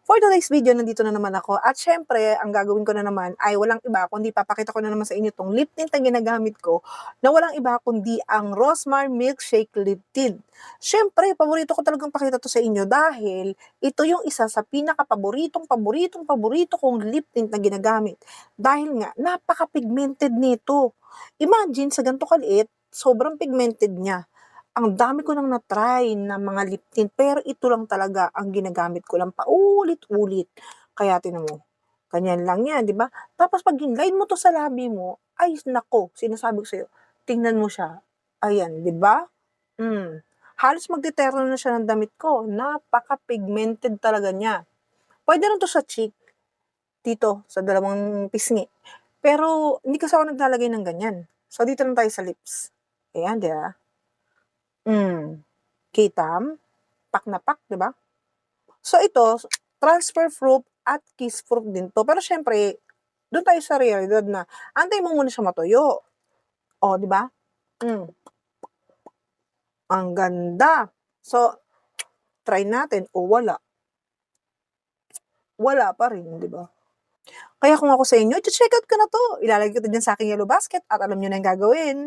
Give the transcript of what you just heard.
For today's video, nandito na naman ako at syempre ang gagawin ko na naman ay walang iba kundi papakita ko na naman sa inyo 'tong lip tint na ginagamit ko na walang iba kundi ang Rosmar Milkshake Lip Tint. Siyempre paborito ko talagang pakita 'to sa inyo dahil ito yung isa sa paborito kong lip tint na ginagamit. Dahil nga napaka-pigmented nito. Imagine sa ganito kaliit, sobrang pigmented niya. Ang dami ko ng na-try na mga lip tint, pero ito lang talaga ang ginagamit ko lang paulit-ulit. Kaya tignan mo, ganyan lang yan, 'di ba? Tapos 'pag hinline mo 'to sa labi mo, ay naku, sinasabi ko sa'yo, tingnan mo siya, ayan, 'di ba? Halos magteterno na siya ng damit ko, napaka-pigmented talaga niya. Puwede rin 'to sa cheek, dito sa dalawang pisngi, pero hindi kasi ako naglalagay ng ganyan. So, dito lang tayo sa lips. Ayan, 'di ba? Kita? Pak na pak, 'di ba? So ito, transfer proof at kiss proof din 'to. Pero siyempre, do'n tayo sa realidad na antayin mo muna siya matuyo. Oh, 'di ba? Hmm, ang ganda. So, try natin. Oh, wala. Wala pa rin, 'di ba? Kaya kung ako sa inyo, check out ko na 'to. Ilalagay ko 'to diyan sa aking yellow basket at alam niyo na yung gagawin.